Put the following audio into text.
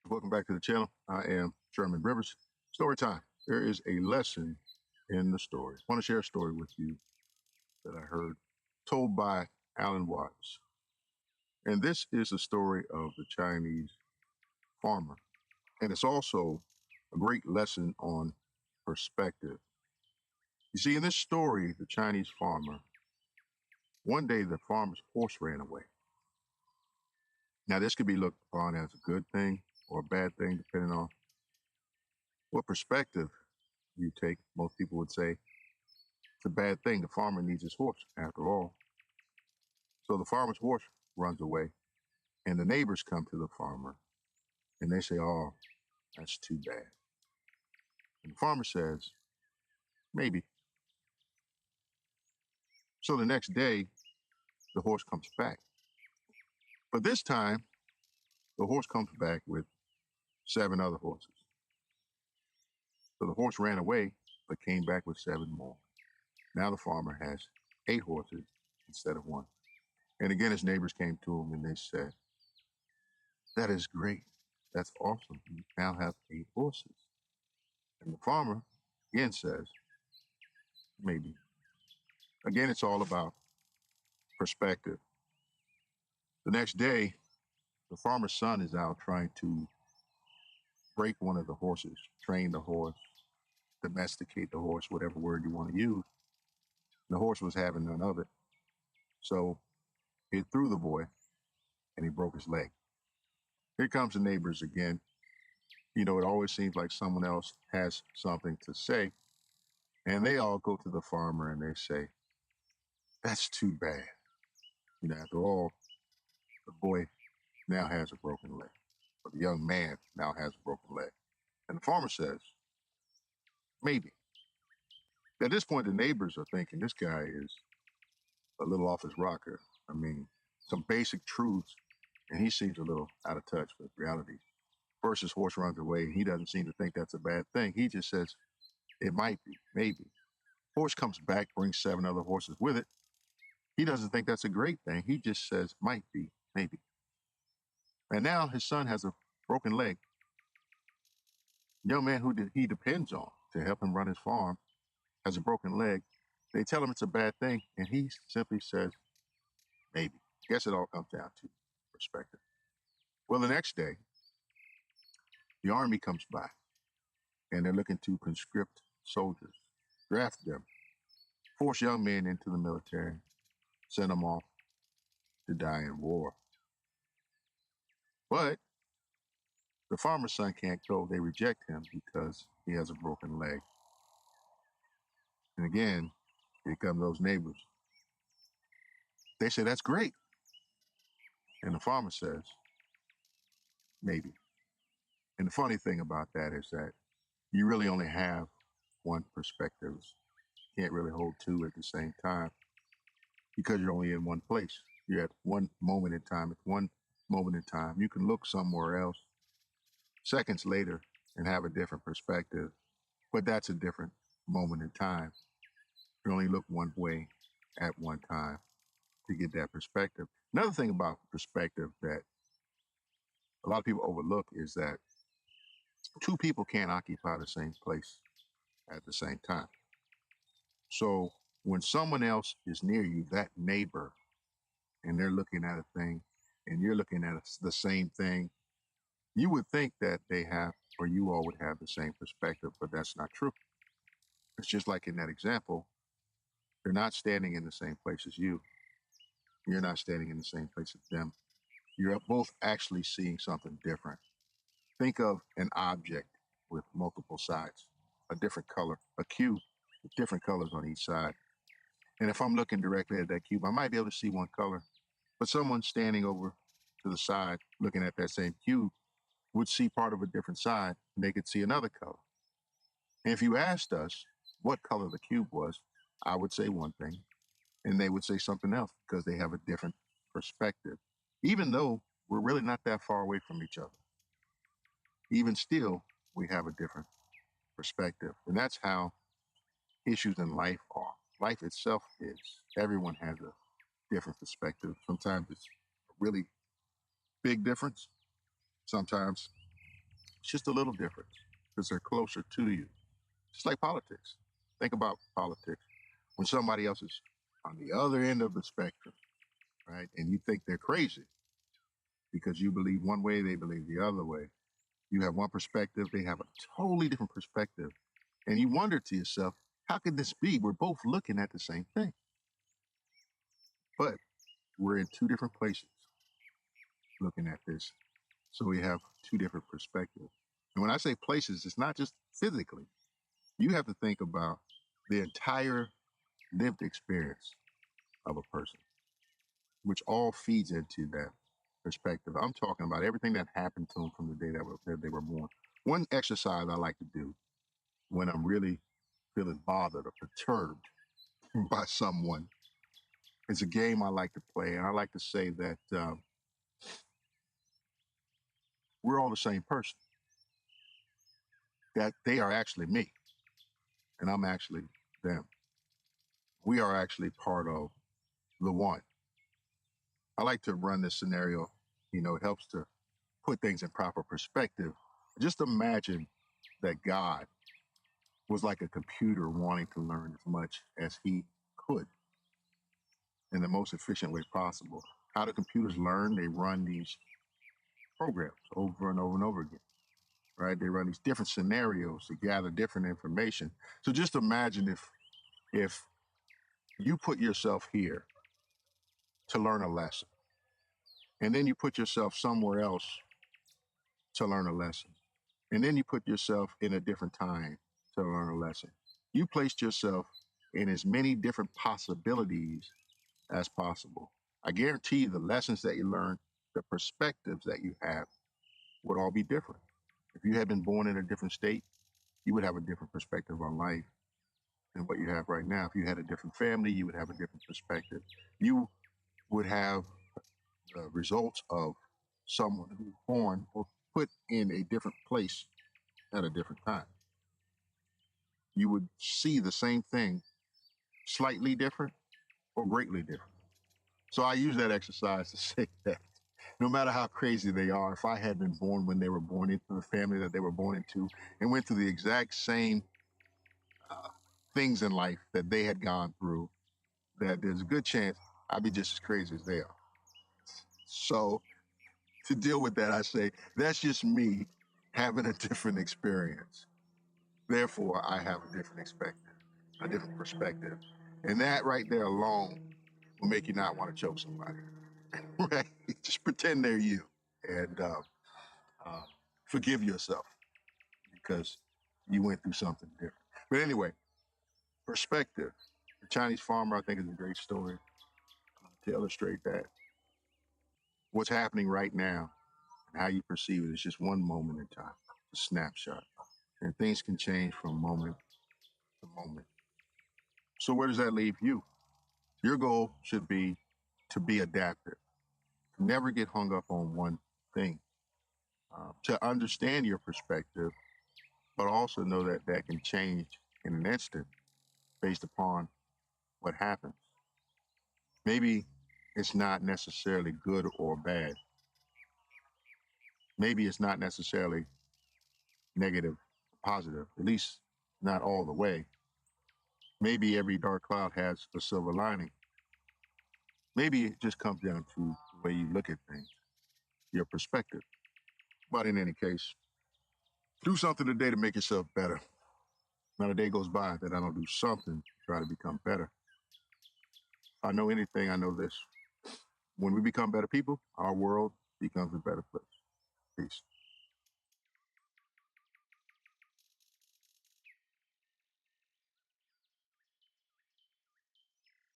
Welcome back to the channel. I am Sherman Rivers. Story time. There is a lesson in the story. I want to share a story with you that I heard told by Alan Watts. And this is a story of the Chinese farmer. And it's also a great lesson on perspective. You see, in this story, the Chinese farmer, one day the farmer's horse ran away. Now, this could be looked upon as a good thing or a bad thing, depending on what perspective you take. Most people would say it's a bad thing. The farmer needs his horse, after all. So the farmer's horse runs away, and the neighbors come to the farmer, and they say, "Oh, that's too bad." And the farmer says, "Maybe." So the next day, the horse comes back. But this time, the horse comes back with 7 other horses. So the horse ran away, but came back with 7 more. Now the farmer has 8 horses instead of 1. And again, his neighbors came to him and they said, "That is great. That's awesome. You now have 8 horses." And the farmer again says, "Maybe." Again, it's all about perspective. The next day, the farmer's son is out trying to break one of the horses, train the horse, domesticate the horse, whatever word you want to use. The horse was having none of it. So he threw the boy and he broke his leg. Here comes the neighbors again. You know, it always seems like someone else has something to say. And they all go to the farmer and they say, "That's too bad. You know, after all, the boy now has a broken leg. Or the young man now has a broken leg." And the farmer says, "Maybe." At this point, the neighbors are thinking this guy is a little off his rocker. I mean, some basic truths, and he seems a little out of touch with reality. First, his horse runs away, and he doesn't seem to think that's a bad thing. He just says, "It might be, maybe." Horse comes back, brings 7 other horses with it. He doesn't think that's a great thing. He just says, "Might be, maybe." And now his son has a broken leg. The young man who he depends on to help him run his farm has a broken leg. They tell him it's a bad thing, and he simply says, "Maybe." Guess it all comes down to perspective. Well, the next day, the army comes by, and they're looking to conscript soldiers, draft them, force young men into the military, send them off to die in war. But the farmer's son can't go. They reject him because he has a broken leg. And again, here come those neighbors. They say, "That's great." And the farmer says, "Maybe." And the funny thing about that is that you really only have one perspective. You can't really hold 2 at the same time because you're only in one place. You're at one moment in time. It's one moment in time. You can look somewhere else seconds later and have a different perspective, but that's a different moment in time. You only look one way at one time to get that perspective. Another thing about perspective that a lot of people overlook is that 2 people can't occupy the same place at the same time. So when someone else is near you, that neighbor, and they're looking at a thing and you're looking at the same thing, you would think that they have, or you all would have the same perspective, but that's not true. It's just like in that example, they're not standing in the same place as you. You're not standing in the same place as them. You're both actually seeing something different. Think of an object with multiple sides, a different color, a cube with different colors on each side. And if I'm looking directly at that cube, I might be able to see one color, but someone standing over to the side looking at that same cube would see part of a different side and they could see another color. And if you asked us what color the cube was, I would say one thing and they would say something else because they have a different perspective, even though we're really not that far away from each other. Even still, we have a different perspective. And that's how issues in life are. Life itself is. Everyone has a different perspective. Sometimes it's a really big difference. Sometimes It's just a little difference because they're closer to you. Just like politics. Think about politics. When somebody else is on the other end of the spectrum, right, and you think they're crazy because you believe one way, they believe the other way. You have one perspective, they have a totally different perspective. And you wonder to yourself, how could this be? We're both looking at the same thing. But we're in two different places looking at this. So we have two different perspectives. And when I say places, it's not just physically. You have to think about the entire lived experience of a person, which all feeds into that perspective. I'm talking about everything that happened to them from the day that they were born. One exercise I like to do when I'm really feeling bothered or perturbed by someone is a game I like to play. And I like to say that we're all the same person, that they are actually me and I'm actually them. We are actually part of the one. I like to run this scenario. It helps to put things in proper perspective. Just imagine that God was like a computer wanting to learn as much as he could in the most efficient way possible. How do computers learn? They run these programs over and over and over again, right? They run these different scenarios to gather different information. So just imagine if you put yourself here to learn a lesson, and then you put yourself somewhere else to learn a lesson, and then you put yourself in a different time to learn a lesson. You placed yourself in as many different possibilities as possible. I guarantee you the lessons that you learn, the perspectives that you have would all be different. If you had been born in a different state, you would have a different perspective on life than what you have right now. If you had a different family, you would have a different perspective. You would have the results of someone who was born or put in a different place at a different time. You would see the same thing slightly different or greatly different. So I use that exercise to say that no matter how crazy they are, if I had been born when they were born into the family that they were born into and went through the exact same things in life that they had gone through, that there's a good chance I'd be just as crazy as they are. So to deal with that, I say, that's just me having a different experience. Therefore, I have a different a different perspective. And that right there alone will make you not want to choke somebody. Right? Just pretend they're you and forgive yourself because you went through something different. But anyway, perspective. The Chinese farmer, I think, is a great story to illustrate that. What's happening right now and how you perceive it is just one moment in time, a snapshot. And things can change from moment to moment. So where does that leave you? Your goal should be to be adaptive, to never get hung up on one thing, to understand your perspective, but also know that that can change in an instant based upon what happens. Maybe it's not necessarily good or bad. Maybe it's not necessarily negative, positive, at least not all the way. Maybe every dark cloud has a silver lining. Maybe it just comes down to the way you look at things, your perspective. But in any case, do something today to make yourself better. Not a day goes by that I don't do something to try to become better. If I know anything, I know this. When we become better people, our world becomes a better place. Peace.